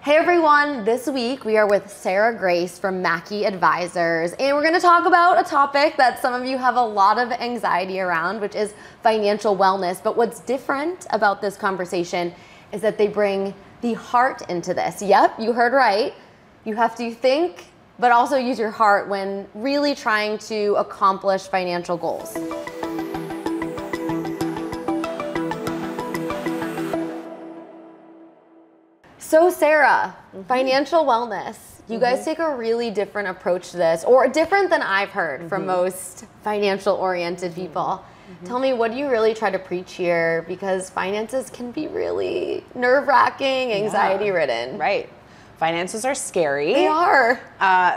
Hey everyone, this week we are with Sarah Grace from Mackey Advisors, and we're going to talk about a topic that some of you have a lot of anxiety around, which is financial wellness. But what's different about this conversation is that they bring the heart into this. Yep, you heard right. You have to think, but also use your heart when really trying to accomplish financial goals. So Sarah, financial wellness, you guys take a really different approach to this, or different than I've heard from most financial oriented people. Tell me, what do you really try to preach here? Because finances can be really nerve-wracking, anxiety-ridden. Right. Finances are scary. They are.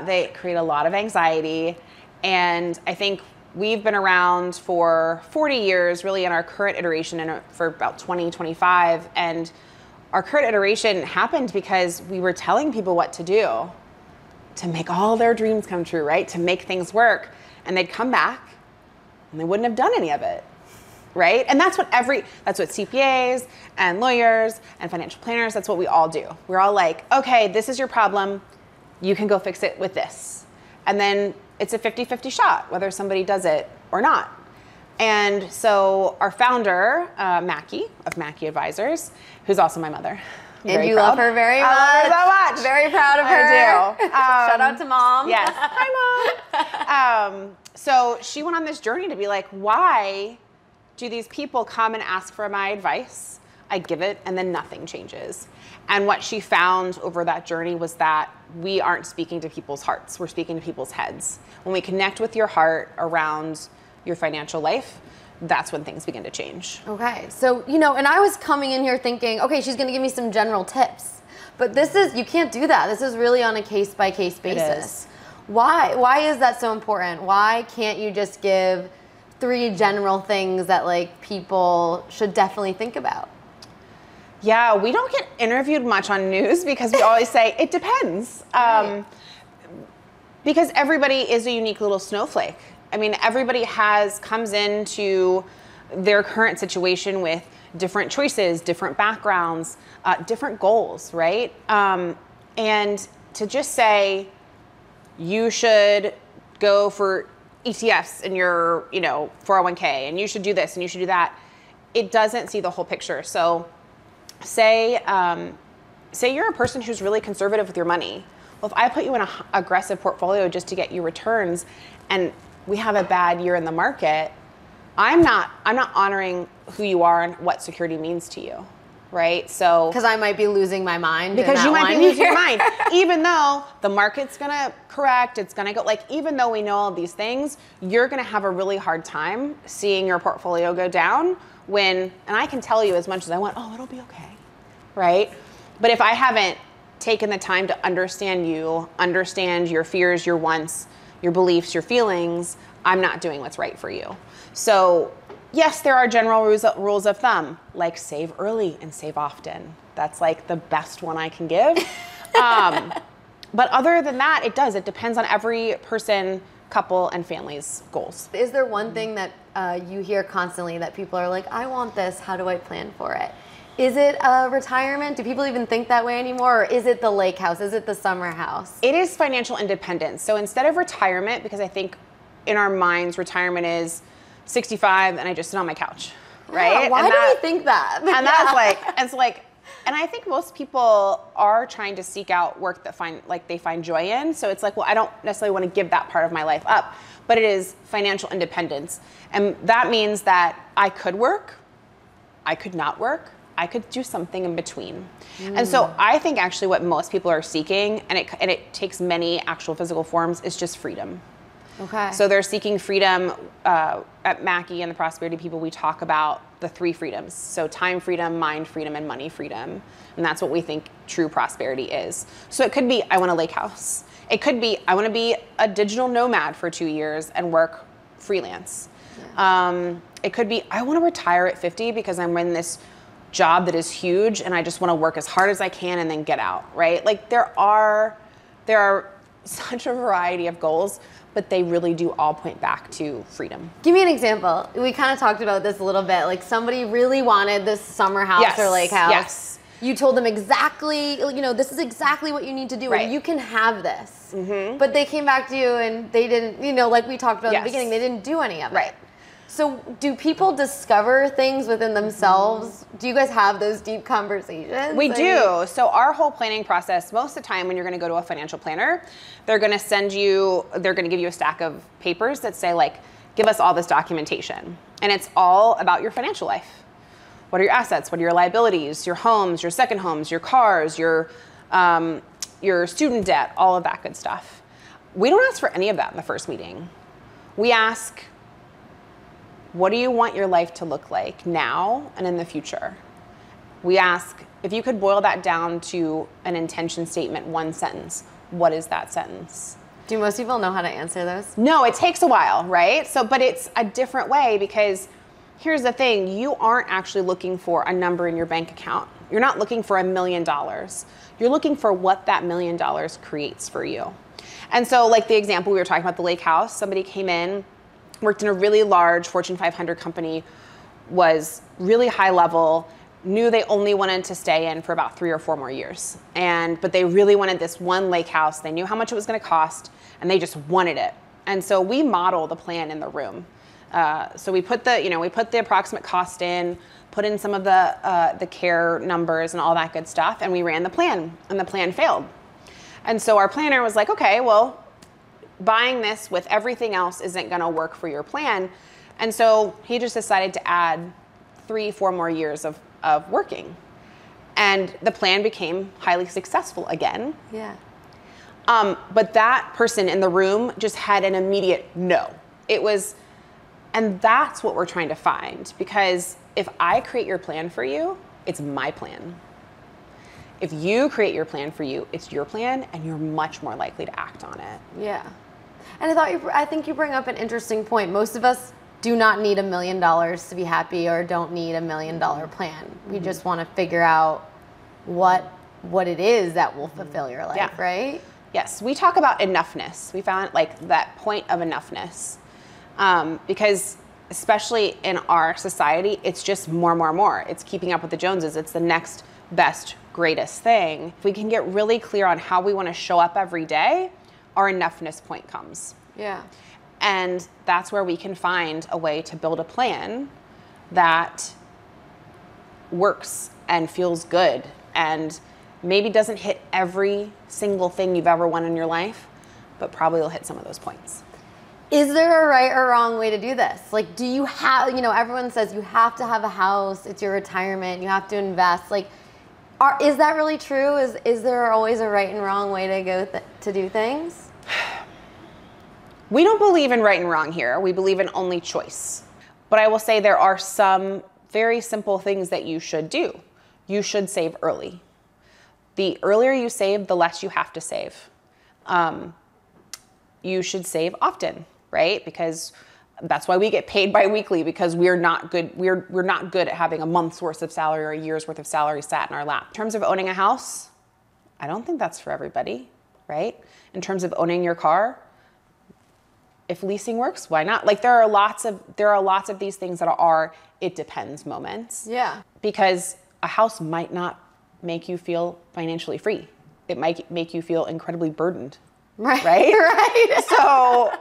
They create a lot of anxiety. And I think we've been around for 40 years, really in our current iteration, and for about 20, 25. And our current iteration happened because we were telling people what to do to make all their dreams come true, right? To make things work. And they'd come back and they wouldn't have done any of it, right? And that's what CPAs and lawyers and financial planners, that's what we all do. We're all like, okay, this is your problem. You can go fix it with this. And then it's a 50-50 shot, whether somebody does it or not. And so our founder, Mackey of Mackey Advisors, who's also my mother. And you love her very much. I love her so much. Very proud of her. I do. Shout out to mom. Yes. Hi, Mom. So she went on this journey to be like, why do these people come and ask for my advice? I give it, and then nothing changes. And what she found over that journey was that we aren't speaking to people's hearts. We're speaking to people's heads. When we connect with your heart around your financial life, that's when things begin to change. Okay, so, and I was coming in here thinking, okay, she's gonna give me some general tips, but you can't do that. This is really on a case-by-case basis. Why is that so important? Why can't you just give 3 general things that people should definitely think about? Yeah, we don't get interviewed much on news because we always say, it depends. Right. Because everybody is a unique little snowflake. I mean, everybody comes into their current situation with different choices, different backgrounds, different goals, right? And to just say you should go for ETFs in your, 401k, and you should do this and you should do that, it doesn't see the whole picture. So say you're a person who's really conservative with your money. Well, if I put you in an aggressive portfolio just to get you returns, and we have a bad year in the market, I'm not honoring who you are and what security means to you, right? So because I might be losing my mind. Because you might be losing your mind, even though the market's gonna correct, it's gonna go, even though we know all these things, you're gonna have a really hard time seeing your portfolio go down and I can tell you as much as I want, oh, it'll be okay, right? But if I haven't taken the time to understand you, understand your fears, your wants, your beliefs, your feelings, I'm not doing what's right for you. So yes, there are general rules of thumb, like save early and save often. That's the best one I can give. But other than that, it depends on every person, couple, and family's goals. Is there one thing that you hear constantly that people are like, I want this, how do I plan for it? Is it retirement? Do people even think that way anymore? Or is it the lake house? Is it the summer house? It is financial independence. So instead of retirement, because I think in our minds, retirement is 65 and I just sit on my couch, right? Yeah, why do we think that? And that's and I think most people are trying to seek out work that they find joy in. So it's well, I don't necessarily want to give that part of my life up, but it is financial independence. And that means that I could work, I could not work, I could do something in between. And so I think actually what most people are seeking, and it takes many actual physical forms, is just freedom. Okay. So they're seeking freedom. At Mackey and the Prosperity People, we talk about the 3 freedoms. So time freedom, mind freedom, and money freedom. And that's what we think true prosperity is. So it could be, I want a lake house. It could be, I want to be a digital nomad for 2 years and work freelance. Yeah. It could be, I want to retire at 50 because I'm in this job that is huge and I just want to work as hard as I can and then get out, right? There are such a variety of goals, but they really do all point back to freedom. Give me an example. We kind of talked about this a little bit. Somebody really wanted this summer house or lake house. Yes. You told them exactly, this is exactly what you need to do, Right. and you can have this. But they came back to you and they didn't, like we talked about in the beginning, they didn't do any of it. Right. So do people discover things within themselves? Do you guys have those deep conversations? We do. So our whole planning process, most of the time when you're going to go to a financial planner, they're going to give you a stack of papers that say like, give us all this documentation. And it's all about your financial life. What are your assets? What are your liabilities? Your homes, your second homes, your cars, your student debt, all of that good stuff. We don't ask for any of that in the first meeting. We ask, what do you want your life to look like now and in the future? We ask, if you could boil that down to an intention statement, one sentence, what is that sentence? Do most people know how to answer those? No, it takes a while, right? But it's a different way because here's the thing, you aren't actually looking for a number in your bank account. You're not looking for $1 million. You're looking for what that $1 million creates for you. And so like the example we were talking about, the lake house, somebody came in, worked in a really large Fortune 500 company, was really high level, knew they only wanted to stay in for about 3 or 4 more years. But they really wanted this one lake house. They knew how much it was going to cost, and they just wanted it. And so we model the plan in the room. So we put the approximate cost in, put in some of the care numbers and all that good stuff, and we ran the plan, and the plan failed. And so our planner was like, okay, well, buying this with everything else isn't going to work for your plan. And so he just decided to add 3-4 more years of working. And the plan became highly successful again. Yeah. But that person in the room just had an immediate no. And that's what we're trying to find, because if I create your plan for you, it's my plan. If you create your plan for you, it's your plan, and you're much more likely to act on it. Yeah. And I think you bring up an interesting point. Most of us do not need $1 million to be happy, or don't need $1 million plan. We just want to figure out what it is that will fulfill your life, right? Yes, we talk about enoughness. We found like that point of enoughness. Because especially in our society, it's just more. It's keeping up with the Joneses. It's the next best, greatest thing. If we can get really clear on how we want to show up every day, our enoughness point comes. Yeah. And that's where we can find a way to build a plan that works and feels good and maybe doesn't hit every single thing you've ever wanted in your life, but probably will hit some of those points. Is there a right or wrong way to do this? Like, do you have, everyone says you have to have a house, it's your retirement, you have to invest. Like, is that really true? Is there always a right and wrong way to go to do things? We don't believe in right and wrong here. We believe in only choice. But I will say there are some very simple things that you should do. You should save early. The earlier you save, the less you have to save. You should save often, right? Because that's why we get paid biweekly, because we're not good. We're not good at having a month's worth of salary or a year's worth of salary sat in our lap. In terms of owning a house, I don't think that's for everybody, right? In terms of owning your car, if leasing works, why not? Like there are lots of these things that are it depends moments. Yeah. Because a house might not make you feel financially free. It might make you feel incredibly burdened. Right. Right. So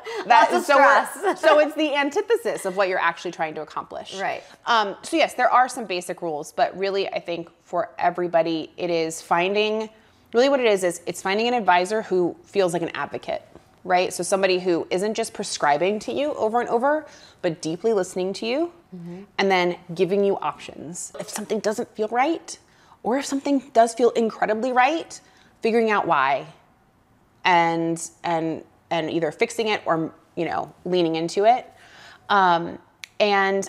stress. So it's the antithesis of what you're actually trying to accomplish. Right. So yes, there are some basic rules, but really I think for everybody it is finding, really what it is it's finding an advisor who feels like an advocate, right? So somebody who isn't just prescribing to you over and over, but deeply listening to you and then giving you options. If something doesn't feel right, or if something does feel incredibly right, figuring out why. And either fixing it or, leaning into it. And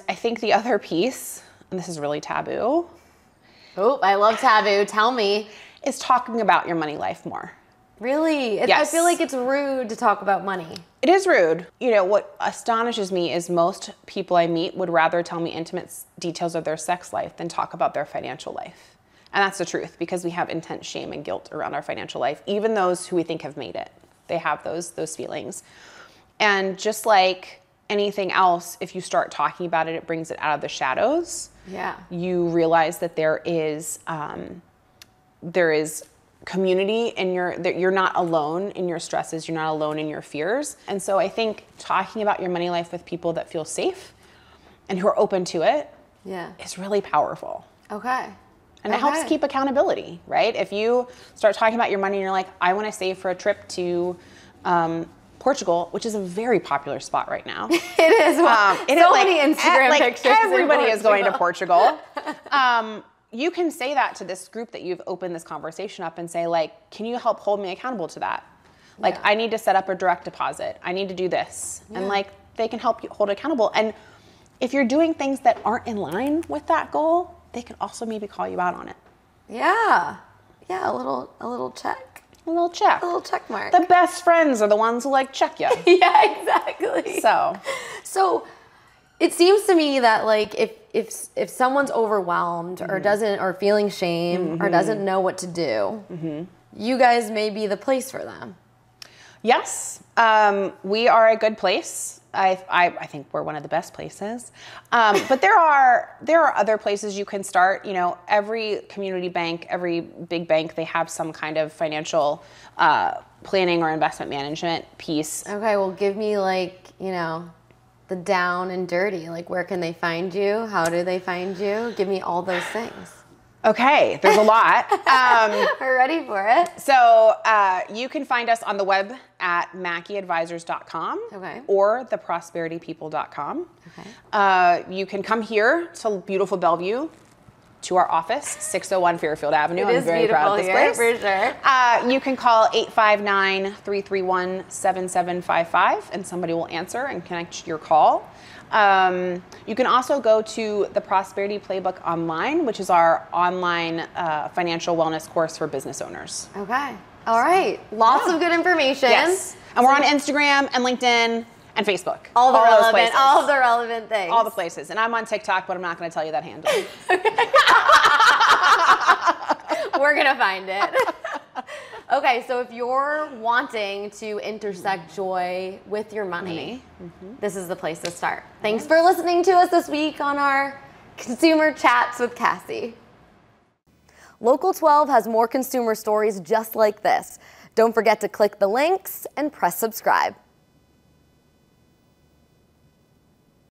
I think the other piece, and this is really taboo. Oh, I love taboo. Tell me. Is talking about your money life more. Really? Yes. I feel like it's rude to talk about money. It is rude. What astonishes me is most people I meet would rather tell me intimate details of their sex life than talk about their financial life. And that's the truth, because we have intense shame and guilt around our financial life. Even those who we think have made it, they have those feelings. And just like anything else, if you start talking about it, it brings it out of the shadows. Yeah. You realize that there is there is community in that you're not alone in your stresses, you're not alone in your fears. And so I think talking about your money life with people that feel safe and who are open to it is really powerful. Okay. And it helps keep accountability, right? If you start talking about your money and you're like, I want to save for a trip to Portugal, which is a very popular spot right now. It is. So many Instagram pictures. Everybody is going to Portugal. You can say that to this group that you've opened this conversation up and say, like, can you help hold me accountable to that? Like, I need to set up a direct deposit. I need to do this. And like, they can help you hold accountable. And if you're doing things that aren't in line with that goal, they can also maybe call you out on it. Yeah. Yeah, a little check. A little check. A little check mark. The best friends are the ones who like check you. Yeah, exactly. So it seems to me that like if someone's overwhelmed or doesn't, or feeling shame or doesn't know what to do, you guys may be the place for them. Yes, we are a good place. I think we're one of the best places. But there are other places you can start. You know, every community bank, every big bank, they have some kind of financial planning or investment management piece. Okay, well, give me like, you know, the down and dirty. Like, where can they find you? How do they find you? Give me all those things. Okay, there's a lot. We're ready for it. So you can find us on the web at mackeyadvisors.com or theprosperitypeople.com. Okay. You can come here to beautiful Bellevue, to our office, 601 Fairfield Avenue. I'm very proud of this place. For sure. You can call 859-331-7755 and somebody will answer and connect your call. You can also go to the Prosperity Playbook online, which is our online financial wellness course for business owners. Okay. All right. Lots of good information. Yes. And we're on Instagram and LinkedIn and Facebook. All the relevant things. All the places. And I'm on TikTok, but I'm not going to tell you that handle. We're going to find it. Okay, so if you're wanting to intersect joy with your money, this is the place to start. Thanks for listening to us this week on our Consumer Chats with Cassie. Local 12 has more consumer stories just like this. Don't forget to click the links and press subscribe.